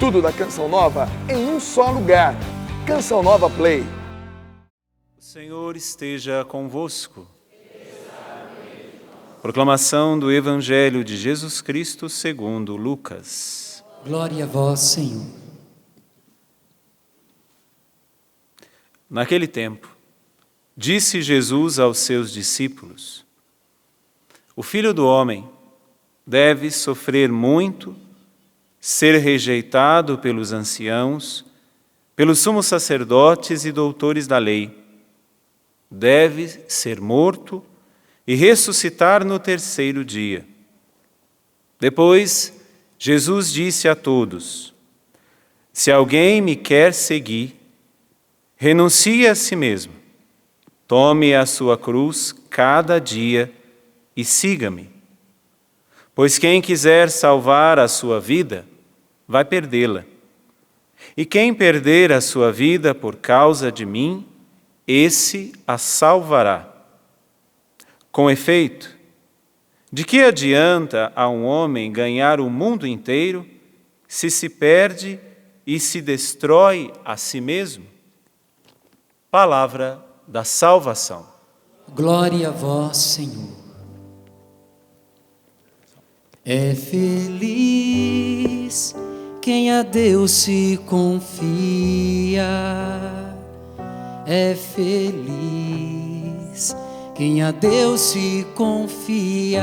Tudo da Canção Nova em um só lugar. Canção Nova Play. O Senhor esteja convosco. Proclamação do Evangelho de Jesus Cristo segundo Lucas. Glória a vós, Senhor. Naquele tempo, disse Jesus aos seus discípulos: O Filho do Homem deve sofrer muito, ser rejeitado pelos anciãos, pelos sumos sacerdotes e doutores da lei. Deve ser morto e ressuscitar no terceiro dia. Depois, Jesus disse a todos: Se alguém me quer seguir, renuncie a si mesmo, tome a sua cruz cada dia e siga-me. Pois quem quiser salvar a sua vida, vai perdê-la. E quem perder a sua vida por causa de mim, esse a salvará. Com efeito, de que adianta a um homem ganhar o mundo inteiro se perde e se destrói a si mesmo? Palavra da salvação. Glória a vós, Senhor. É feliz quem a Deus se confia. É feliz quem a Deus se confia.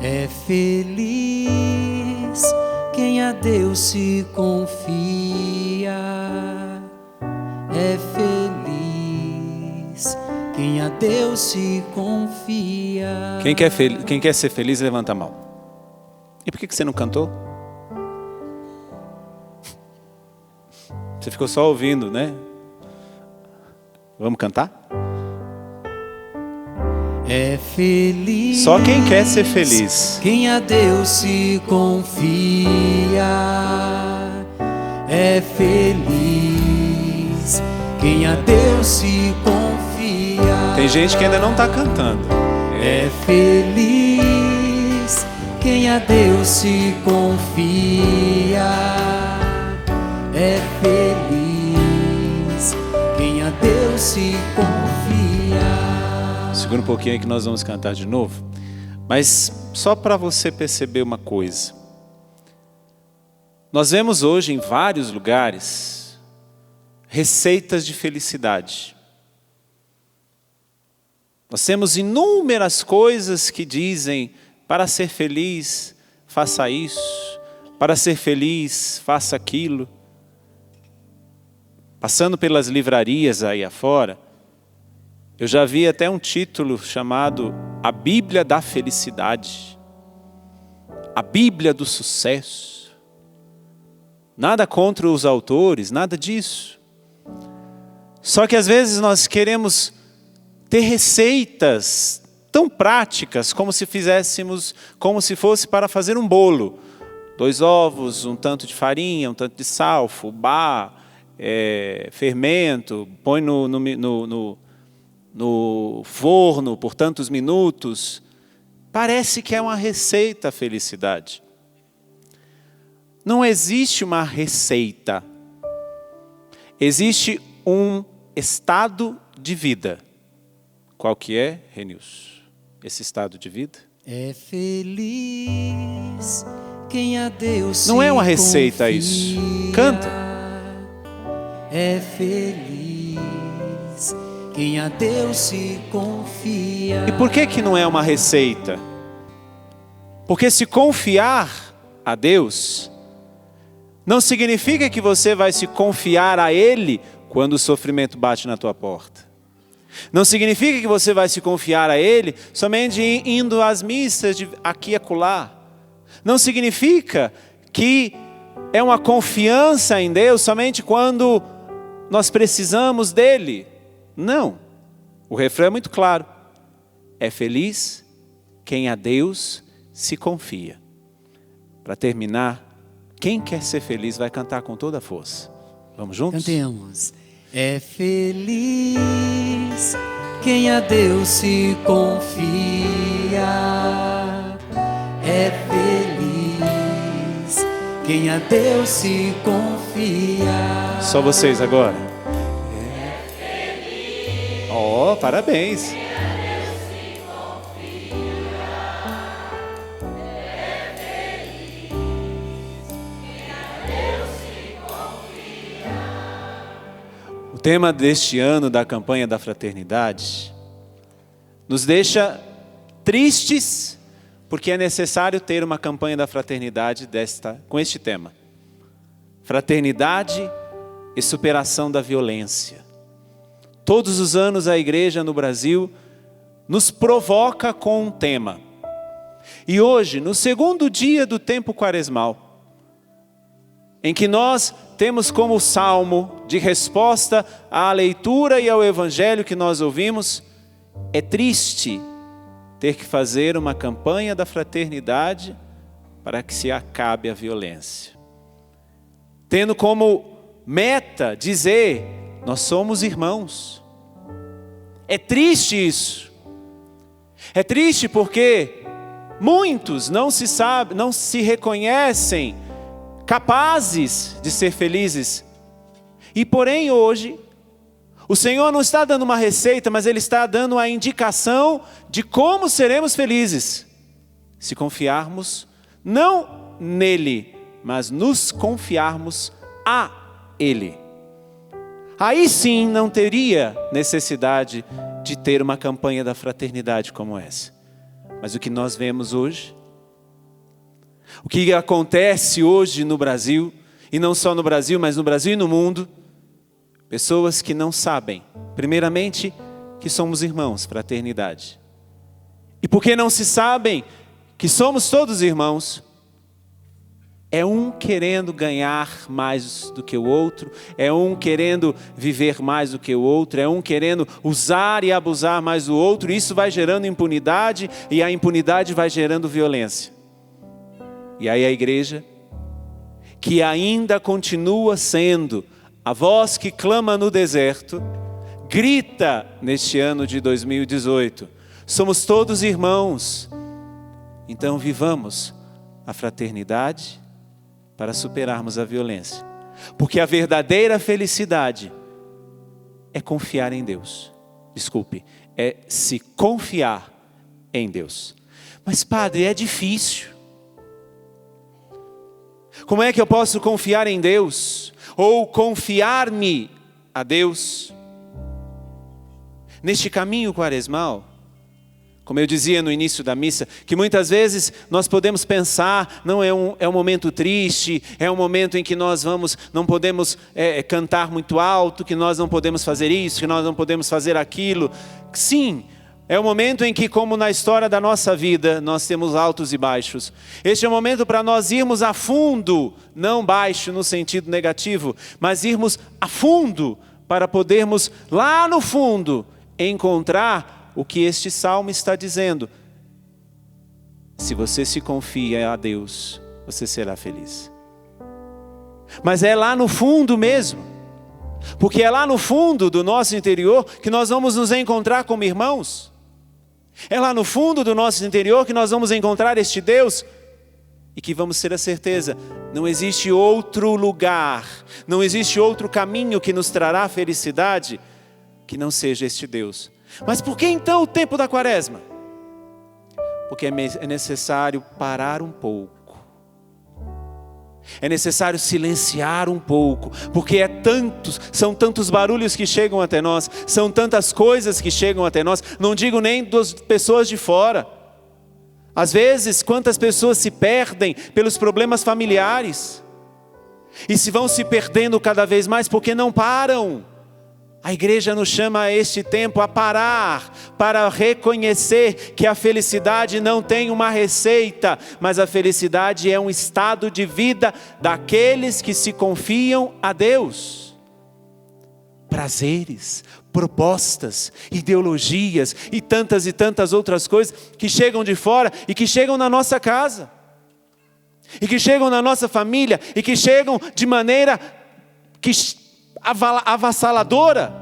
É feliz quem a Deus se confia. É feliz quem a Deus se confia. Quem quer ser feliz, levanta a mão. E por que você não cantou? Você ficou só ouvindo, né? Vamos cantar? É feliz só quem quer ser feliz. Quem a Deus se confia. É feliz quem a Deus se confia. Tem gente que ainda não está cantando. É feliz quem a Deus se confia. É feliz quem a Deus se confia. Segura um pouquinho aí que nós vamos cantar de novo. Mas só para você perceber uma coisa. Nós vemos hoje em vários lugares receitas de felicidade. Nós temos inúmeras coisas que dizem: para ser feliz, faça isso. Para ser feliz, faça aquilo. Passando pelas livrarias aí afora, eu já vi até um título chamado A Bíblia da Felicidade. A Bíblia do Sucesso. Nada contra os autores, nada disso. Só que às vezes nós queremos ter receitas tão práticas como se fosse para fazer um bolo. 2 ovos, um tanto de farinha, um tanto de sal, fubá, fermento, põe no forno por tantos minutos. Parece que é uma receita a felicidade. Não existe uma receita. Existe um estado de vida. Qual que é, Renilson? Esse estado de vida? É feliz quem a Deus não é uma se receita confia. Isso. Canta. É feliz quem a Deus se confia. E por que não é uma receita? Porque se confiar a Deus não significa que você vai se confiar a Ele quando o sofrimento bate na tua porta. Não significa que você vai se confiar a Ele somente indo às missas de aqui e acolá. Não significa que é uma confiança em Deus somente quando nós precisamos dEle. Não. O refrão é muito claro. É feliz quem a Deus se confia. Para terminar, quem quer ser feliz vai cantar com toda a força. Vamos juntos? Cantemos. É feliz quem a Deus se confia. É feliz quem a Deus se confia. Só vocês agora. Oh, parabéns. O tema deste ano da campanha da fraternidade nos deixa tristes, porque é necessário ter uma campanha da fraternidade com este tema. Fraternidade e superação da violência. Todos os anos a igreja no Brasil nos provoca com um tema. E hoje, no segundo dia do tempo quaresmal, em que nós temos como salmo de resposta à leitura e ao evangelho que nós ouvimos, é triste ter que fazer uma campanha da fraternidade para que se acabe a violência. Tendo como meta dizer, nós somos irmãos. É triste isso. É triste porque muitos não se reconhecem capazes de ser felizes. E porém hoje, o Senhor não está dando uma receita, mas Ele está dando a indicação de como seremos felizes. Se confiarmos, não nele, mas nos confiarmos a Ele. Aí sim não teria necessidade de ter uma campanha da fraternidade como essa. Mas o que nós vemos hoje, o que acontece hoje no Brasil, e não só no Brasil, mas no Brasil e no mundo, pessoas que não sabem, primeiramente, que somos irmãos, fraternidade. E porque não se sabem que somos todos irmãos, é um querendo ganhar mais do que o outro, é um querendo viver mais do que o outro, é um querendo usar e abusar mais do outro, e isso vai gerando impunidade, e a impunidade vai gerando violência. E aí a igreja, que ainda continua sendo a voz que clama no deserto, grita neste ano de 2018, somos todos irmãos. Então vivamos a fraternidade para superarmos a violência. Porque a verdadeira felicidade é confiar em Deus. Desculpe, é se confiar em Deus. Mas padre, é difícil. Como é que eu posso confiar em Deus? Ou confiar-me a Deus? Neste caminho quaresmal, como eu dizia no início da missa, que muitas vezes nós podemos pensar, não é um momento triste, é um momento em que nós não podemos cantar muito alto, que nós não podemos fazer isso, que nós não podemos fazer aquilo. Sim, é o momento em que, como na história da nossa vida, nós temos altos e baixos. Este é o momento para nós irmos a fundo, não baixo no sentido negativo, mas irmos a fundo para podermos lá no fundo encontrar o que este salmo está dizendo. Se você se confia a Deus, você será feliz. Mas é lá no fundo mesmo, porque é lá no fundo do nosso interior que nós vamos nos encontrar como irmãos. É lá no fundo do nosso interior que nós vamos encontrar este Deus e que vamos ter a certeza, não existe outro lugar, não existe outro caminho que nos trará felicidade que não seja este Deus. Mas por que então o tempo da quaresma? Porque é necessário parar um pouco. É necessário silenciar um pouco, porque são tantos barulhos que chegam até nós, são tantas coisas que chegam até nós, não digo nem das pessoas de fora. Às vezes, quantas pessoas se perdem pelos problemas familiares, e se vão se perdendo cada vez mais porque não param. A igreja nos chama a este tempo a parar, para reconhecer que a felicidade não tem uma receita, mas a felicidade é um estado de vida daqueles que se confiam a Deus. Prazeres, propostas, ideologias e tantas outras coisas que chegam de fora e que chegam na nossa casa, e que chegam na nossa família, e que chegam de maneira avassaladora.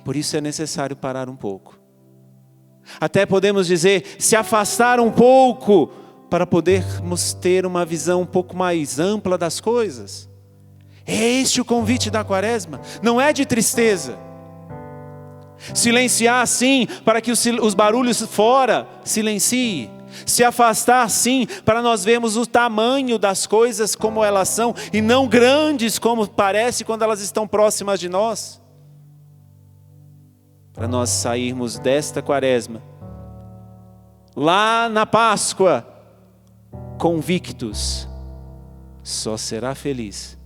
Por isso é necessário parar um pouco. Até podemos dizer, se afastar um pouco para podermos ter uma visão um pouco mais ampla das coisas. É este o convite da quaresma, não é de tristeza. Silenciar sim, para que os barulhos fora silenciem. Se afastar sim, para nós vermos o tamanho das coisas como elas são, e não grandes como parece quando elas estão próximas de nós. Para nós sairmos desta quaresma, lá na Páscoa, convictos, só será feliz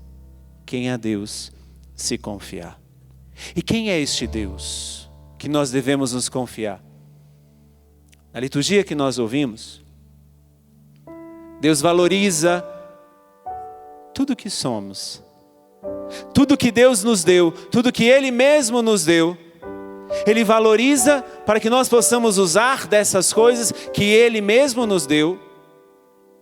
quem a Deus se confiar. E quem é este Deus que nós devemos nos confiar? Na liturgia que nós ouvimos, Deus valoriza tudo que somos, tudo que Deus nos deu, tudo que Ele mesmo nos deu. Ele valoriza para que nós possamos usar dessas coisas que Ele mesmo nos deu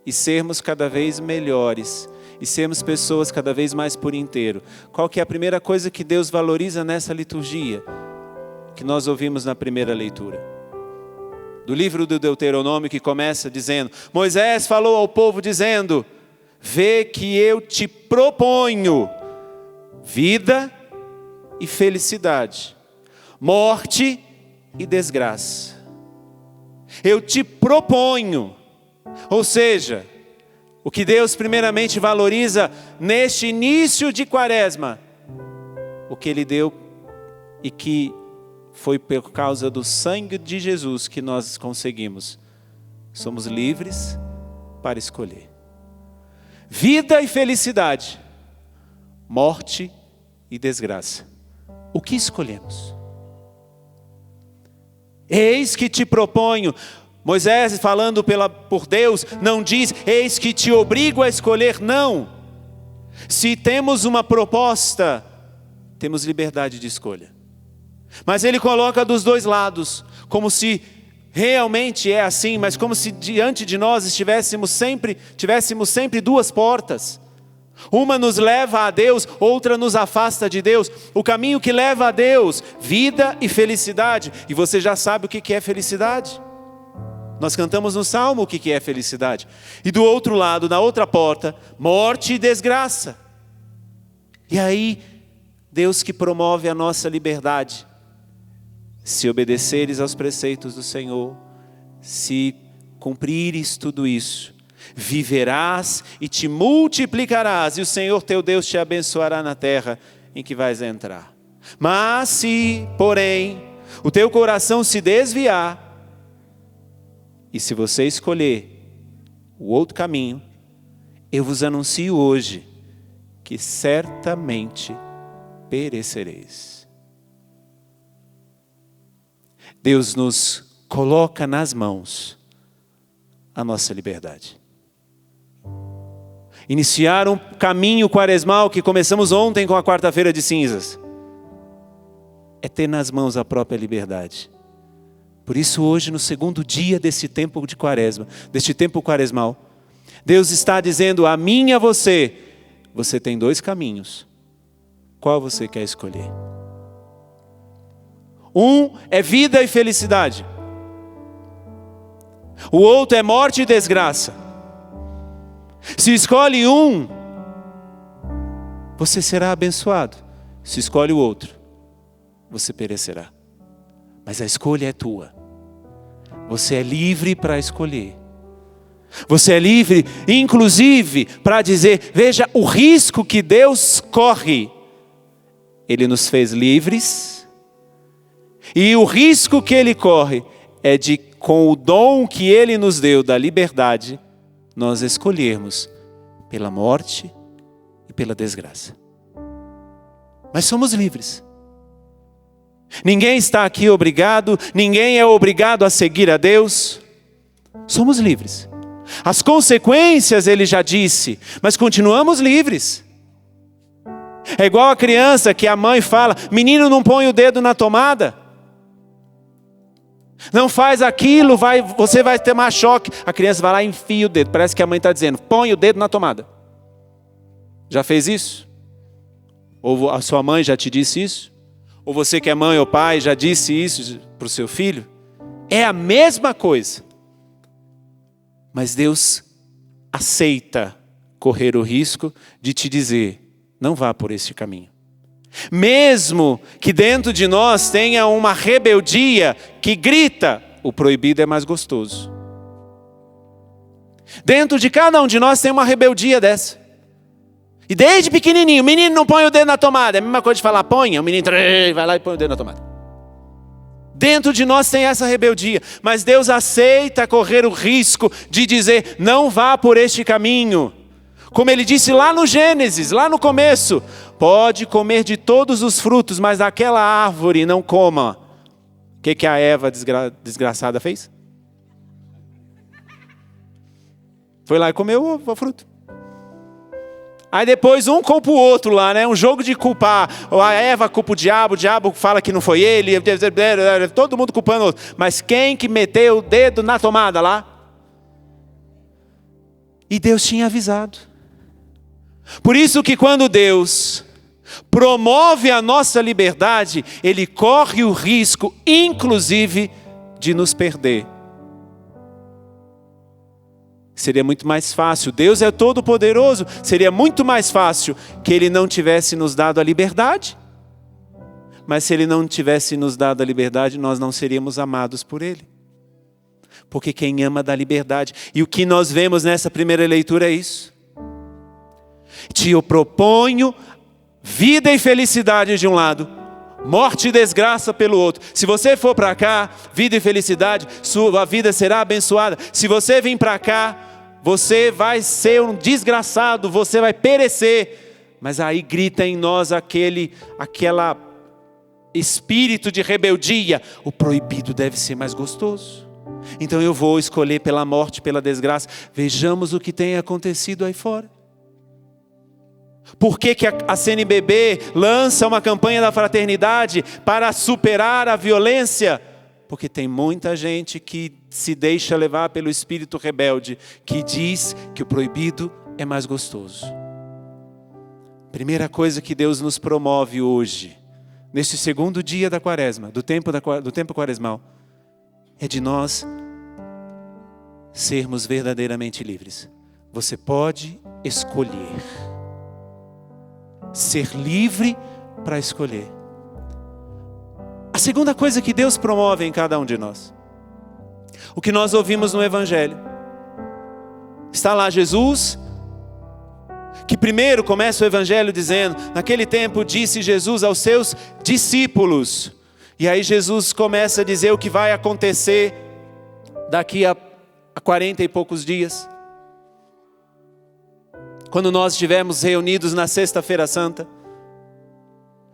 e sermos cada vez melhores, e sermos pessoas cada vez mais por inteiro. Qual que é a primeira coisa que Deus valoriza nessa liturgia, que nós ouvimos na primeira leitura? Do livro do Deuteronômio, que começa dizendo: Moisés falou ao povo dizendo: vê que eu te proponho vida e felicidade, morte e desgraça. Eu te proponho. Ou seja, o que Deus primeiramente valoriza neste início de quaresma, o que Ele deu e que foi por causa do sangue de Jesus que nós conseguimos. Somos livres para escolher. Vida e felicidade, morte e desgraça. O que escolhemos? Eis que te proponho. Moisés falando por Deus, não diz, eis que te obrigo a escolher, não. Se temos uma proposta, temos liberdade de escolha. Mas ele coloca dos dois lados, como se realmente é assim, mas como se diante de nós tivéssemos sempre duas portas. Uma nos leva a Deus, outra nos afasta de Deus. O caminho que leva a Deus, vida e felicidade. E você já sabe o que é felicidade. Nós cantamos no Salmo o que é felicidade. E do outro lado, na outra porta, morte e desgraça. E aí, Deus que promove a nossa liberdade. Se obedeceres aos preceitos do Senhor, se cumprires tudo isso, viverás e te multiplicarás, e o Senhor teu Deus te abençoará na terra em que vais entrar. Mas se, porém, o teu coração se desviar, e se você escolher o outro caminho, eu vos anuncio hoje que certamente perecereis. Deus nos coloca nas mãos a nossa liberdade. Iniciar um caminho quaresmal que começamos ontem com a quarta-feira de cinzas é ter nas mãos a própria liberdade. Por isso hoje, no segundo dia desse tempo de quaresma, deste tempo quaresmal, Deus está dizendo a mim e a você, você tem dois caminhos. Qual você quer escolher? Um é vida e felicidade. O outro é morte e desgraça. Se escolhe um, você será abençoado. Se escolhe o outro, você perecerá. Mas a escolha é tua. Você é livre para escolher. Você é livre, inclusive, para dizer, veja o risco que Deus corre. Ele nos fez livres. E o risco que Ele corre é de, com o dom que Ele nos deu da liberdade, nós escolhermos pela morte e pela desgraça. Mas somos livres. Ninguém está aqui obrigado, ninguém é obrigado a seguir a Deus. Somos livres. As consequências Ele já disse, mas continuamos livres. É igual a criança que a mãe fala, menino, não põe o dedo na tomada. Não faz aquilo, você vai ter mais choque. A criança vai lá e enfia o dedo. Parece que a mãe está dizendo, põe o dedo na tomada. Já fez isso? Ou a sua mãe já te disse isso? Ou você que é mãe ou pai já disse isso para o seu filho? É a mesma coisa. Mas Deus aceita correr o risco de te dizer, não vá por este caminho. Mesmo que dentro de nós tenha uma rebeldia que grita, o proibido é mais gostoso. Dentro de cada um de nós tem uma rebeldia dessa. E desde pequenininho, o menino não põe o dedo na tomada. É a mesma coisa de falar, ponha, o menino vai lá e põe o dedo na tomada. Dentro de nós tem essa rebeldia. Mas Deus aceita correr o risco de dizer, não vá por este caminho. Como Ele disse lá no Gênesis, lá no começo. Pode comer de todos os frutos, mas daquela árvore não coma. O que a Eva desgraçada fez? Foi lá e comeu o fruto. Aí depois um culpa o outro lá, né? Um jogo de culpar. A Eva culpa o diabo fala que não foi ele, todo mundo culpando o outro. Mas quem que meteu o dedo na tomada lá? E Deus tinha avisado. Por isso que quando Deus promove a nossa liberdade, Ele corre o risco, inclusive, de nos perder. Seria muito mais fácil, Deus é todo poderoso, seria muito mais fácil que Ele não tivesse nos dado a liberdade. Mas se Ele não tivesse nos dado a liberdade, nós não seríamos amados por Ele. Porque quem ama dá liberdade. E o que nós vemos nessa primeira leitura é isso. Te proponho vida e felicidade de um lado, morte e desgraça pelo outro. Se você for para cá, vida e felicidade, sua vida será abençoada. Se você vir para cá, você vai ser um desgraçado, você vai perecer. Mas aí grita em nós aquela espírito de rebeldia. O proibido deve ser mais gostoso. Então eu vou escolher pela morte, pela desgraça. Vejamos o que tem acontecido aí fora. Por que a CNBB lança uma campanha da fraternidade para superar a violência? Porque tem muita gente que se deixa levar pelo espírito rebelde, que diz que o proibido é mais gostoso. Primeira coisa que Deus nos promove hoje, neste segundo dia da quaresma, do tempo quaresmal, é de nós sermos verdadeiramente livres. Você pode escolher. Ser livre para escolher. A segunda coisa que Deus promove em cada um de nós, o que nós ouvimos no Evangelho, está lá Jesus, que primeiro começa o Evangelho dizendo, naquele tempo disse Jesus aos seus discípulos, e aí Jesus começa a dizer o que vai acontecer daqui a 40 e poucos dias. Quando nós estivermos reunidos na Sexta-feira Santa,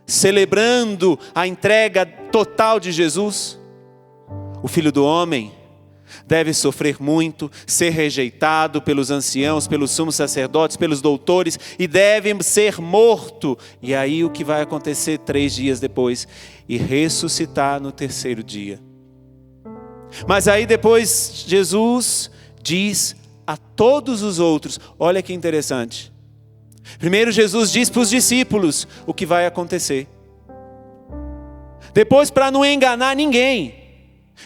celebrando a entrega total de Jesus, o Filho do Homem deve sofrer muito, ser rejeitado pelos anciãos, pelos sumos sacerdotes, pelos doutores, e deve ser morto. E aí o que vai acontecer 3 dias depois? E ressuscitar no 3º dia. Mas aí depois Jesus diz a todos os outros, olha que interessante. Primeiro Jesus diz para os discípulos o que vai acontecer. Depois, para não enganar ninguém,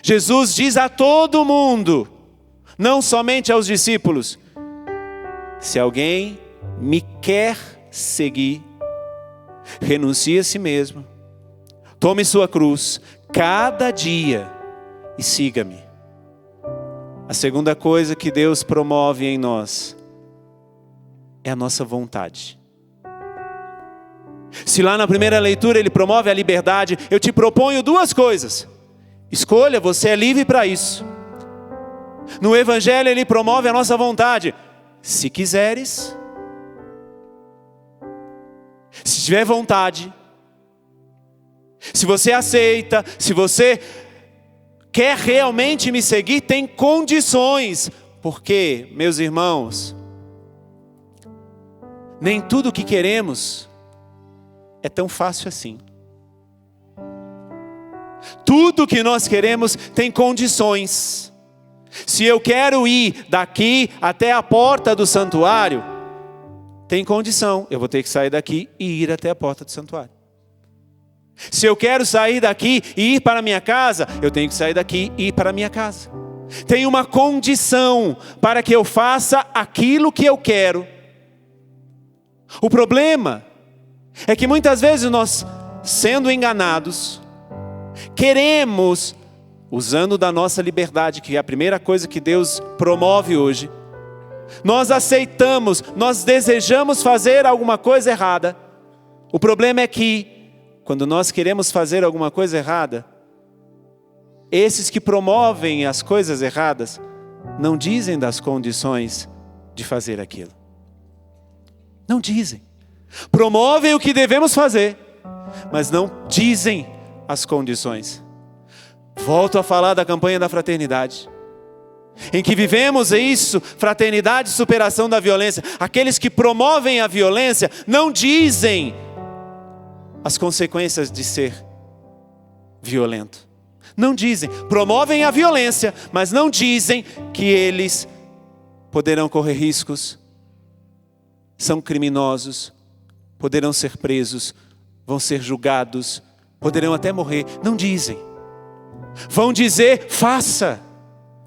Jesus diz a todo mundo, não somente aos discípulos, se alguém me quer seguir, renuncie a si mesmo, tome sua cruz, cada dia, e siga-me. A segunda coisa que Deus promove em nós é a nossa vontade. Se lá na primeira leitura Ele promove a liberdade, eu te proponho 2 coisas. Escolha, você é livre para isso. No Evangelho Ele promove a nossa vontade. Se quiseres, se tiver vontade, se você aceita, se você quer realmente me seguir, tem condições. Porque, meus irmãos, nem tudo o que queremos é tão fácil assim. Tudo que nós queremos tem condições. Se eu quero ir daqui até a porta do santuário, tem condição. Eu vou ter que sair daqui e ir até a porta do santuário. Se eu quero sair daqui e ir para a minha casa, eu tenho que sair daqui e ir para a minha casa. tem uma condição para que eu faça aquilo que eu quero. O problema é que muitas vezes nós, sendo enganados, queremos, usando da nossa liberdade, que é a primeira coisa que Deus promove hoje, nós aceitamos, nós desejamos fazer alguma coisa errada. O problema é que, quando nós queremos fazer alguma coisa errada, esses que promovem as coisas erradas, não dizem das condições de fazer aquilo. Não dizem. Promovem o que devemos fazer, mas não dizem as condições. Volto a falar da campanha da fraternidade, em que vivemos isso, fraternidade e superação da violência. Aqueles que promovem a violência não dizem as consequências de ser violento. Não dizem, promovem a violência, mas não dizem que eles poderão correr riscos, são criminosos, poderão ser presos, vão ser julgados, poderão até morrer. Não dizem. Vão dizer, faça.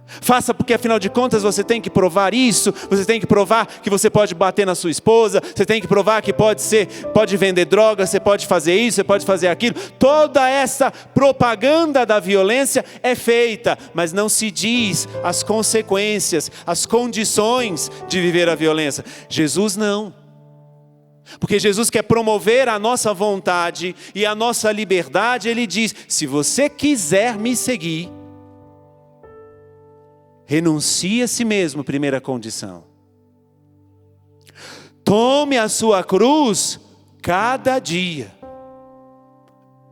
Faça, porque afinal de contas você tem que provar isso, você tem que provar que você pode bater na sua esposa, você tem que provar que pode vender droga, você pode fazer isso, você pode fazer aquilo. Toda essa propaganda da violência é feita, mas não se diz as consequências, as condições de viver a violência. Jesus não. Porque Jesus quer promover a nossa vontade e a nossa liberdade. Ele diz, se você quiser me seguir, renuncie a si mesmo, primeira condição. Tome a sua cruz cada dia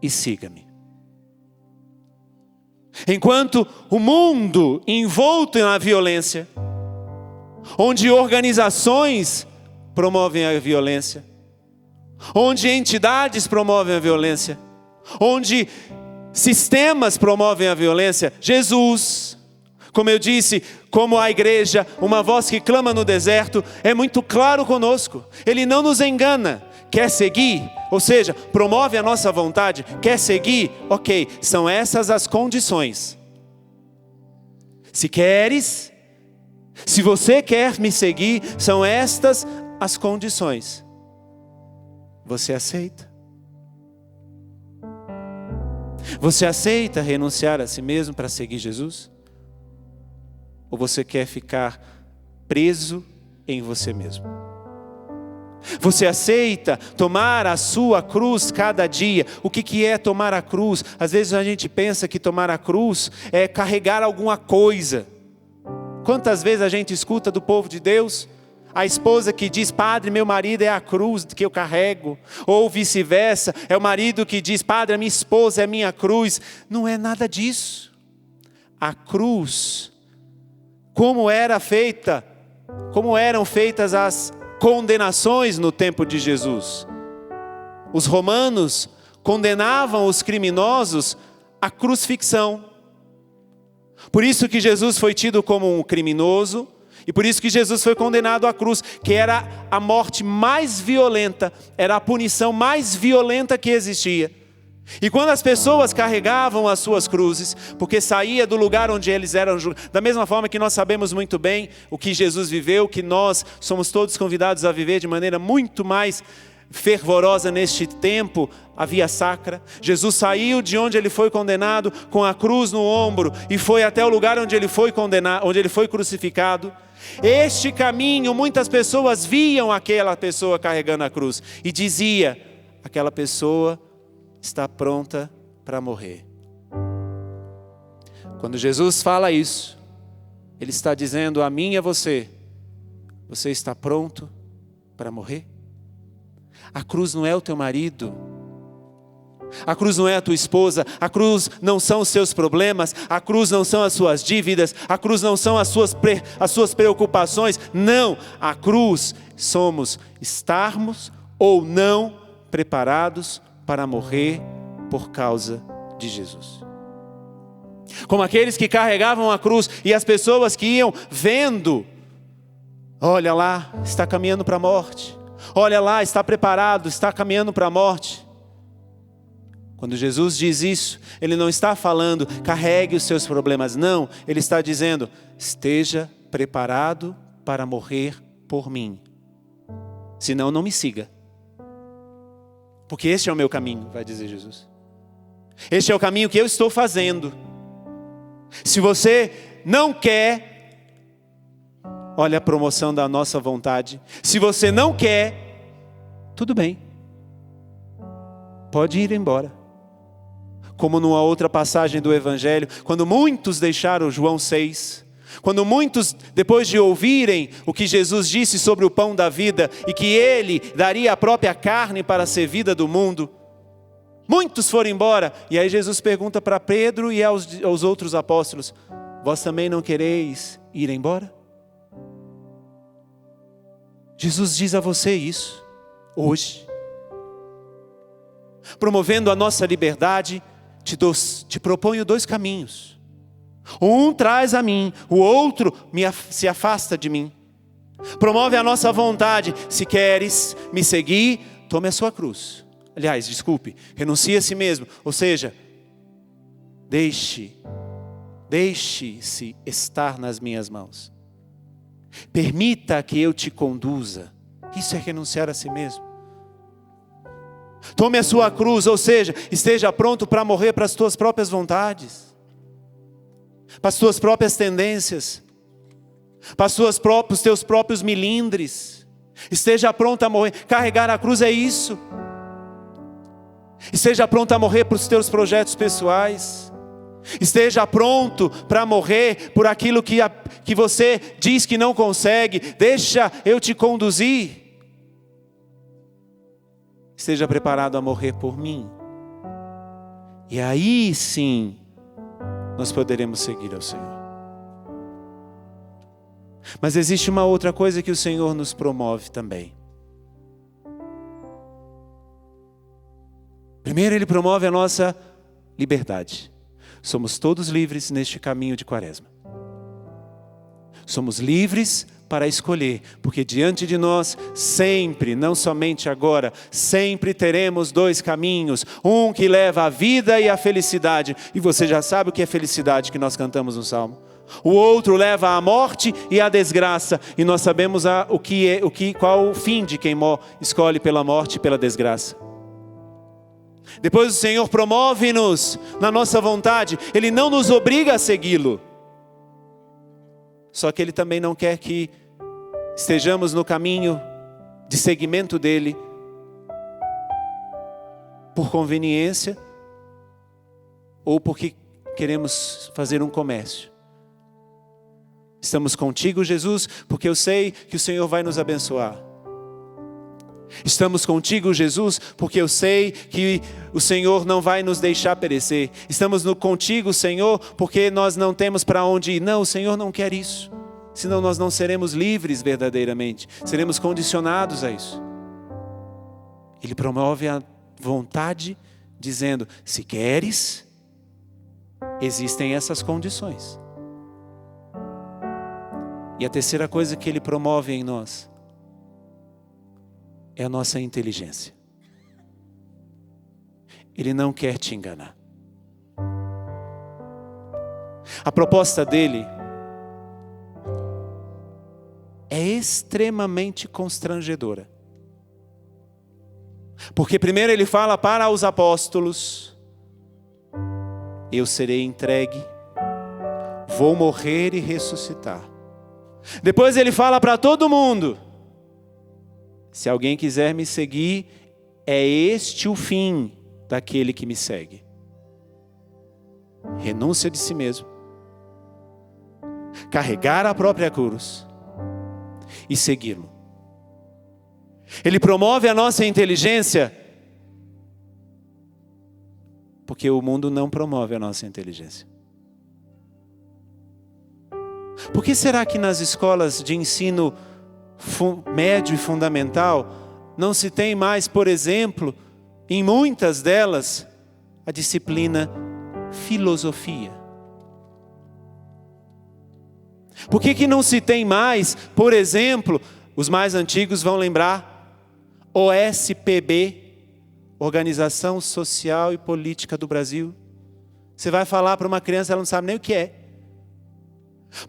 e siga-me. Enquanto o mundo envolto na violência, onde organizações promovem a violência, onde entidades promovem a violência, onde sistemas promovem a violência, Jesus, como eu disse, como a igreja, uma voz que clama no deserto, é muito claro conosco. Ele não nos engana. Quer seguir? Ou seja, promove a nossa vontade. Quer seguir? Ok, são essas as condições. Se queres, se você quer me seguir, são estas as condições. Você aceita? Você aceita renunciar a si mesmo para seguir Jesus? Ou você quer ficar preso em você mesmo? Você aceita tomar a sua cruz cada dia? O que é tomar a cruz? Às vezes a gente pensa que tomar a cruz é carregar alguma coisa. Quantas vezes a gente escuta do povo de Deus? A esposa que diz, padre, meu marido é a cruz que eu carrego. Ou vice-versa, é o marido que diz, padre, a minha esposa é a minha cruz. Não é nada disso. A cruz, como eram feitas as condenações no tempo de Jesus. Os romanos condenavam os criminosos à crucifixão. Por isso que Jesus foi tido como um criminoso, e por isso que Jesus foi condenado à cruz, que era a morte mais violenta, era a punição mais violenta que existia. E quando as pessoas carregavam as suas cruzes, porque saía do lugar onde eles eram julgados, da mesma forma que nós sabemos muito bem o que Jesus viveu, que nós somos todos convidados a viver de maneira muito mais fervorosa neste tempo, a via sacra. Jesus saiu de onde ele foi condenado com a cruz no ombro e foi até o lugar onde ele foi condenado, onde ele foi crucificado. Este caminho, muitas pessoas viam aquela pessoa carregando a cruz e dizia, aquela pessoa está pronta para morrer. Quando Jesus fala isso, Ele está dizendo a mim e a você, você está pronto para morrer? A cruz não é o teu marido, a cruz não é a tua esposa, a cruz não são os seus problemas, a cruz não são as suas dívidas, a cruz não são as suas preocupações, não, a cruz somos estarmos ou não preparados para morrer por causa de Jesus. Como aqueles que carregavam a cruz e as pessoas que iam vendo, olha lá, está caminhando para a morte, olha lá, está preparado, está caminhando para a morte. Quando Jesus diz isso, Ele não está falando, carregue os seus problemas. Não, Ele está dizendo, esteja preparado para morrer por mim. Senão, não me siga. Porque este é o meu caminho, vai dizer Jesus. Este é o caminho que eu estou fazendo. Se você não quer, olha a promoção da nossa vontade. Se você não quer, tudo bem. Pode ir embora. Como numa outra passagem do Evangelho, quando muitos deixaram João 6, quando muitos, depois de ouvirem o que Jesus disse sobre o pão da vida, e que Ele daria a própria carne para ser vida do mundo, muitos foram embora. E aí Jesus pergunta para Pedro e aos outros apóstolos, vós também não quereis ir embora? Jesus diz a você isso, hoje. Promovendo a nossa liberdade, te proponho 2 caminhos. Um traz a mim, o outro se afasta de mim. Promove a nossa vontade. Se queres me seguir, tome a sua cruz. Aliás, renuncie a si mesmo. Ou seja, deixe-se estar nas minhas mãos. Permita que eu te conduza. Isso é renunciar a si mesmo. Tome a sua cruz, ou seja, esteja pronto para morrer para as tuas próprias vontades, para as tuas próprias tendências, para os teus próprios milindres. Esteja pronto a morrer. Carregar a cruz é isso. Esteja pronto a morrer para os teus projetos pessoais. Esteja pronto para morrer por aquilo que você diz que não consegue. Deixa eu te conduzir. Esteja preparado a morrer por mim. E aí sim, nós poderemos seguir ao Senhor. Mas existe uma outra coisa que o Senhor nos promove também. Primeiro, Ele promove a nossa liberdade. Somos todos livres neste caminho de Quaresma. Somos livres para escolher, porque diante de nós sempre, não somente agora, sempre teremos 2 caminhos, um que leva à vida e à felicidade, e você já sabe o que é felicidade que nós cantamos no Salmo. O outro leva à morte e à desgraça, e nós sabemos qual o fim de quem escolhe pela morte e pela desgraça. Depois o Senhor promove-nos na nossa vontade, Ele não nos obriga a segui-lo. Só que Ele também não quer que estejamos no caminho de seguimento dEle por conveniência ou porque queremos fazer um comércio. Estamos contigo, Jesus, porque eu sei que o Senhor vai nos abençoar. Estamos contigo, Jesus, porque eu sei que o Senhor não vai nos deixar perecer. Estamos contigo, Senhor, porque nós não temos para onde ir. Não, o Senhor não quer isso. Senão nós não seremos livres verdadeiramente. Seremos condicionados a isso. Ele promove a vontade dizendo, se queres, existem essas condições. E a terceira coisa que Ele promove em nós é a nossa inteligência. Ele não quer te enganar. A proposta dele é extremamente constrangedora. Porque primeiro ele fala para os apóstolos, eu serei entregue, vou morrer e ressuscitar. Depois ele fala para todo mundo, se alguém quiser me seguir, é este o fim daquele que me segue. Renúncia de si mesmo, carregar a própria cruz e segui-lo. Ele promove a nossa inteligência, porque o mundo não promove a nossa inteligência. Por que será que nas escolas de ensino médio e fundamental não se tem mais, por exemplo, em muitas delas, a disciplina filosofia? Por que não se tem mais, por exemplo, os mais antigos vão lembrar, OSPB, organização social e política do Brasil. Você vai falar para uma criança, ela não sabe nem o que é.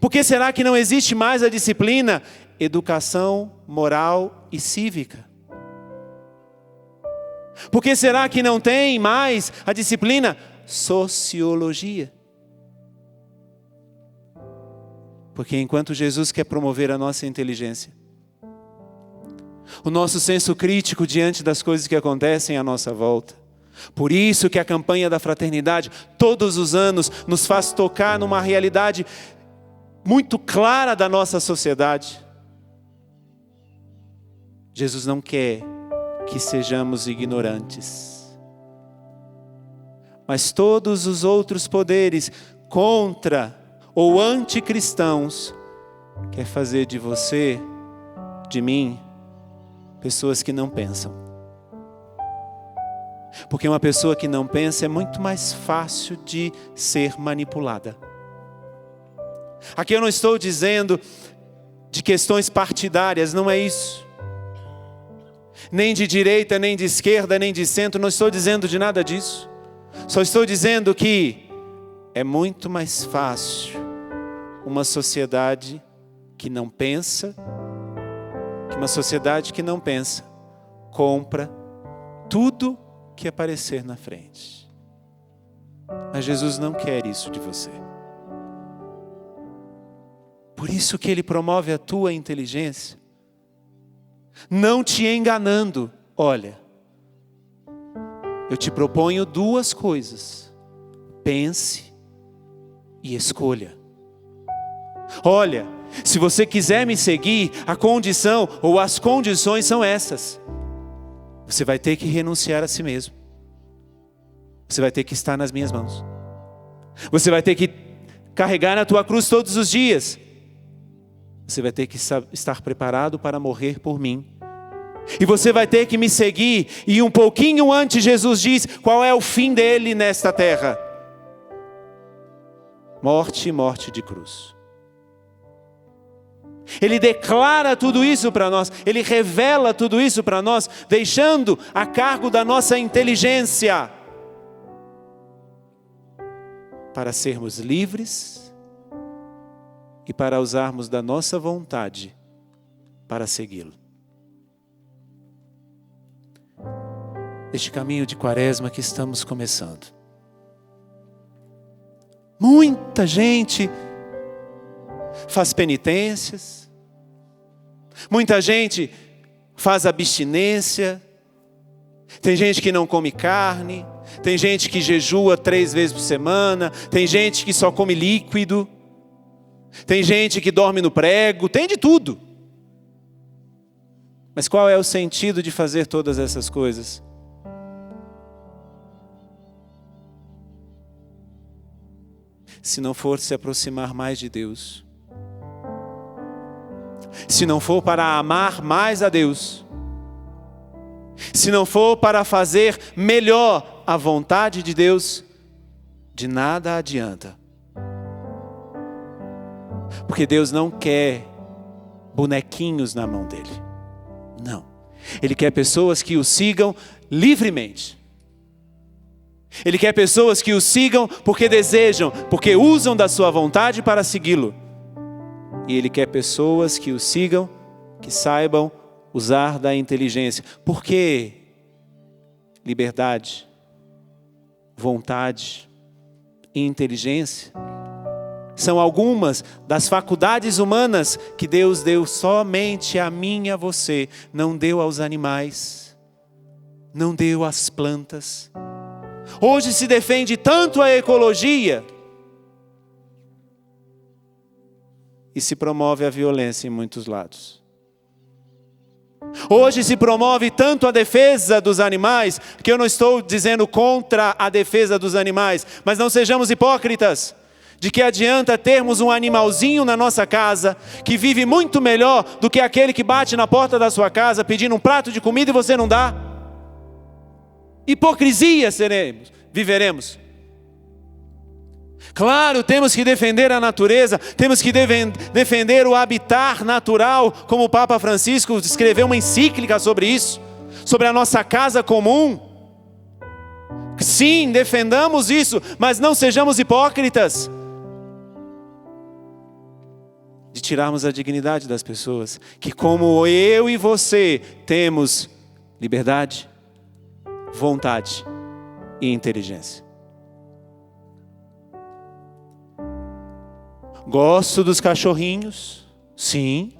Por que será que não existe mais a disciplina educação moral e cívica? Por que será que não tem mais a disciplina sociologia? Porque enquanto Jesus quer promover a nossa inteligência, o nosso senso crítico diante das coisas que acontecem à nossa volta, por isso que a campanha da fraternidade, todos os anos, nos faz tocar numa realidade muito clara da nossa sociedade. Jesus não quer que sejamos ignorantes. Mas todos os outros poderes contra ou anticristãos quer fazer de você, de mim, pessoas que não pensam. Porque uma pessoa que não pensa é muito mais fácil de ser manipulada. Aqui eu não estou dizendo de questões partidárias, não é isso. Nem de direita, nem de esquerda, nem de centro, não estou dizendo de nada disso. Só estou dizendo que é muito mais fácil uma sociedade que não pensa, compra tudo que aparecer na frente. Mas Jesus não quer isso de você. Por isso que Ele promove a tua inteligência, não te enganando. Olha, eu te proponho duas coisas: pense e escolha. Olha, se você quiser me seguir, a condição ou as condições são essas. Você vai ter que renunciar a si mesmo. Você vai ter que estar nas minhas mãos. Você vai ter que carregar na tua cruz todos os dias. Você vai ter que estar preparado para morrer por mim. E você vai ter que me seguir. E um pouquinho antes Jesus diz qual é o fim dele nesta terra: morte e morte de cruz. Ele declara tudo isso para nós. Ele revela tudo isso para nós, deixando a cargo da nossa inteligência, para sermos livres e para usarmos da nossa vontade para segui-lo. Este caminho de Quaresma que estamos começando, muita gente faz penitências, muita gente faz abstinência, tem gente que não come carne, tem gente que jejua 3 vezes por semana, tem gente que só come líquido, tem gente que dorme no prego, tem de tudo. Mas qual é o sentido de fazer todas essas coisas? Se não for se aproximar mais de Deus, se não for para amar mais a Deus, se não for para fazer melhor a vontade de Deus, de nada adianta. Porque Deus não quer bonequinhos na mão dele. Não. Ele quer pessoas que o sigam livremente. Ele quer pessoas que o sigam porque desejam, porque usam da sua vontade para segui-lo. E Ele quer pessoas que o sigam, que saibam usar da inteligência. Porque liberdade, vontade e inteligência são algumas das faculdades humanas que Deus deu somente a mim e a você. Não deu aos animais, não deu às plantas. Hoje se defende tanto a ecologia e se promove a violência em muitos lados. Hoje se promove tanto a defesa dos animais, que eu não estou dizendo contra a defesa dos animais, mas não sejamos hipócritas. De que adianta termos um animalzinho na nossa casa, que vive muito melhor do que aquele que bate na porta da sua casa pedindo um prato de comida e você não dá? Hipocrisia viveremos. Claro, temos que defender a natureza, temos que defender o habitat natural, como o Papa Francisco escreveu uma encíclica sobre isso, sobre a nossa casa comum. Sim, defendamos isso, mas não sejamos hipócritas de tirarmos a dignidade das pessoas, que como eu e você temos liberdade, vontade e inteligência. Gosto dos cachorrinhos, sim,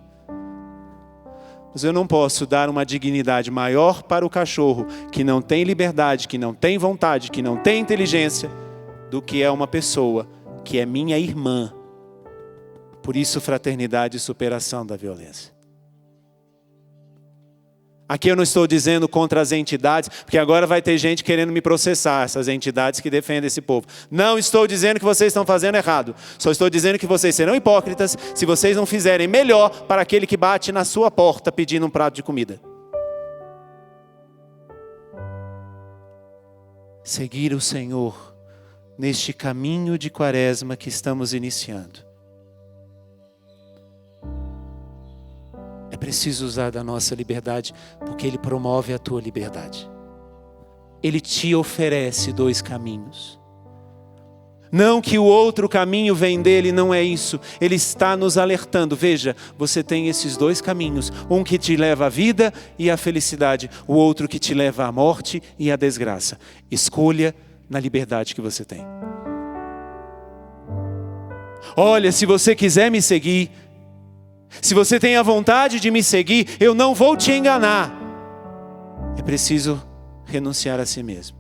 mas eu não posso dar uma dignidade maior para o cachorro que não tem liberdade, que não tem vontade, que não tem inteligência, do que é uma pessoa que é minha irmã. Por isso, fraternidade e superação da violência. Aqui eu não estou dizendo contra as entidades, porque agora vai ter gente querendo me processar, essas entidades que defendem esse povo. Não estou dizendo que vocês estão fazendo errado. Só estou dizendo que vocês serão hipócritas se vocês não fizerem melhor para aquele que bate na sua porta pedindo um prato de comida. Seguir o Senhor neste caminho de Quaresma que estamos iniciando. É preciso usar da nossa liberdade, porque Ele promove a tua liberdade. Ele te oferece 2 caminhos. Não que o outro caminho vem dele, não é isso. Ele está nos alertando. Veja, você tem esses 2 caminhos. Um que te leva à vida e à felicidade. O outro que te leva à morte e à desgraça. Escolha na liberdade que você tem. Olha, se você quiser me seguir, se você tem a vontade de me seguir, eu não vou te enganar. É preciso renunciar a si mesmo.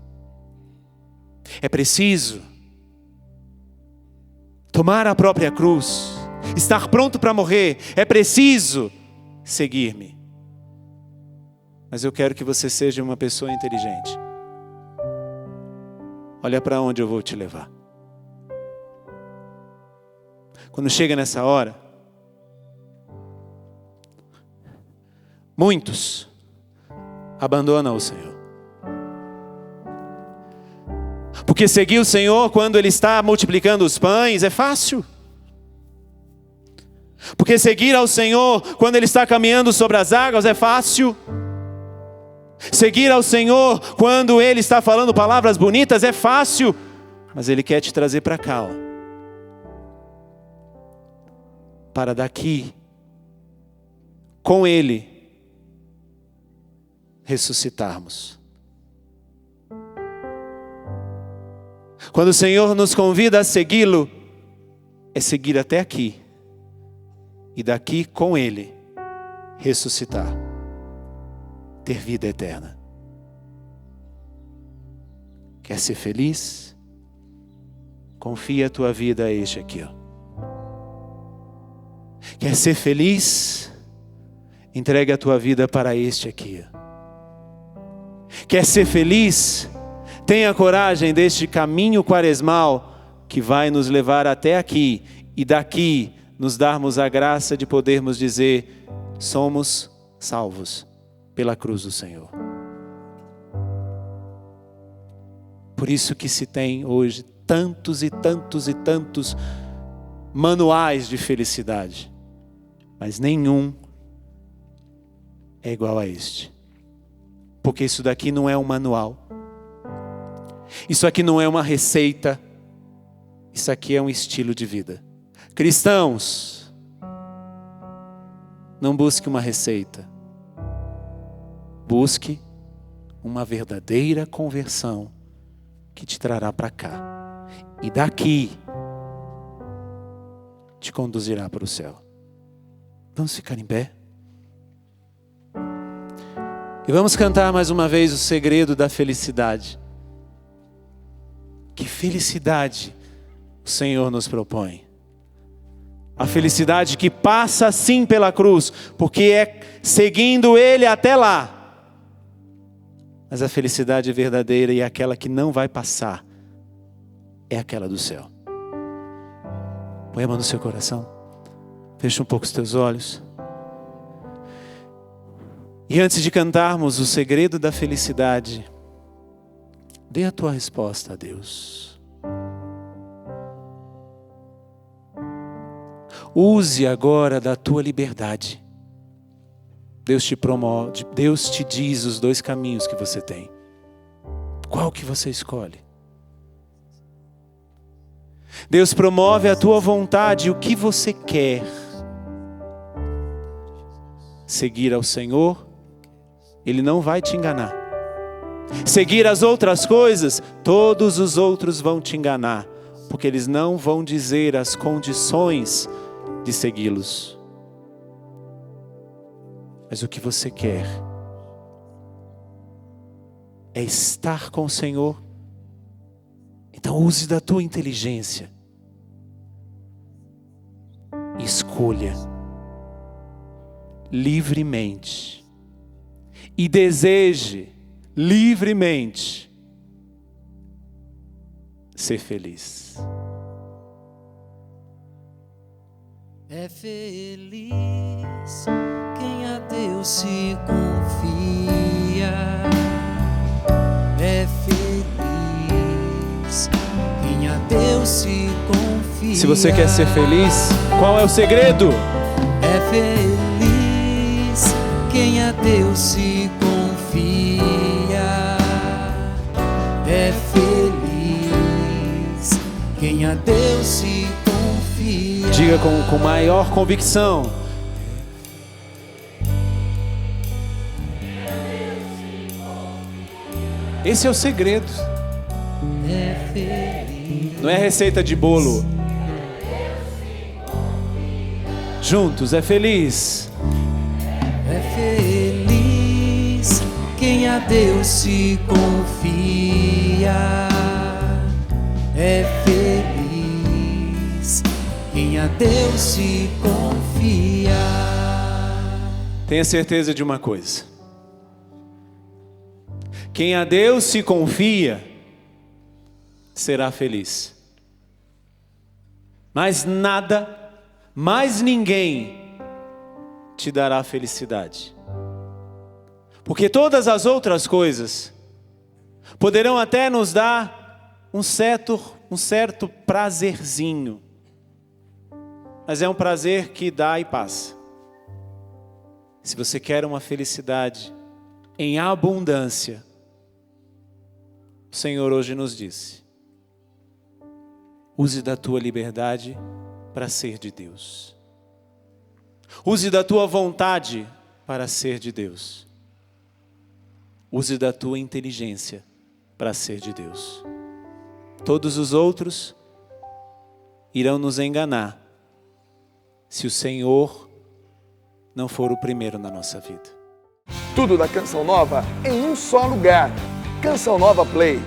É preciso tomar a própria cruz, estar pronto para morrer. É preciso seguir-me. Mas eu quero que você seja uma pessoa inteligente. Olha para onde eu vou te levar. Quando chega nessa hora, muitos abandonam o Senhor. Porque seguir o Senhor quando Ele está multiplicando os pães é fácil. Porque seguir ao Senhor quando Ele está caminhando sobre as águas é fácil. Seguir ao Senhor quando Ele está falando palavras bonitas é fácil. Mas Ele quer te trazer para cá, ó. Para daqui, com Ele, ressuscitarmos. Quando o Senhor nos convida a segui-lo, é seguir até aqui e daqui com Ele ressuscitar, ter vida eterna. Quer ser feliz? Confia a tua vida a este aqui, ó. Quer ser feliz? Entregue a tua vida para este aqui, ó. Quer ser feliz? Tenha coragem deste caminho quaresmal que vai nos levar até aqui e daqui nos darmos a graça de podermos dizer: somos salvos pela cruz do Senhor. Por isso que se tem hoje tantos e tantos e tantos manuais de felicidade, mas nenhum é igual a este. Porque isso daqui não é um manual. Isso aqui não é uma receita. Isso aqui é um estilo de vida. Cristãos, não busque uma receita. Busque uma verdadeira conversão que te trará para cá. E daqui te conduzirá para o céu. Vamos ficar em pé? E vamos cantar mais uma vez o segredo da felicidade. Que felicidade o Senhor nos propõe. A felicidade que passa sim pela cruz, porque é seguindo Ele até lá. Mas a felicidade verdadeira e aquela que não vai passar é aquela do céu. Põe a mão no seu coração. Fecha um pouco os teus olhos. E antes de cantarmos o segredo da felicidade, dê a tua resposta a Deus. Use agora da tua liberdade. Deus te promove, Deus te diz os 2 caminhos que você tem. Qual que você escolhe? Deus promove a tua vontade, o que você quer. Seguir ao Senhor, Ele não vai te enganar. Seguir as outras coisas, todos os outros vão te enganar, porque eles não vão dizer as condições de segui-los. Mas o que você quer é estar com o Senhor. Então use da tua inteligência. Escolha livremente e deseje livremente ser feliz. É feliz quem a Deus se confia. É feliz quem a Deus se confia. Se você quer ser feliz, qual é o segredo? É feliz quem a Deus se confia. É feliz quem a Deus se confia. Diga com maior convicção. Esse é o segredo. É feliz. Não é receita de bolo. Juntos, é feliz. É feliz quem a Deus se confia. É feliz quem a Deus se confia. Tenha certeza de uma coisa. Quem a Deus se confia será feliz. Mas nada, mais ninguém te dará felicidade. Porque todas as outras coisas poderão até nos dar um certo prazerzinho. Mas é um prazer que dá e passa. Se você quer uma felicidade em abundância, o Senhor hoje nos disse: use da tua liberdade para ser de Deus. Use da tua vontade para ser de Deus. Use da tua inteligência para ser de Deus. Todos os outros irão nos enganar se o Senhor não for o primeiro na nossa vida. Tudo da Canção Nova em um só lugar. Canção Nova Play.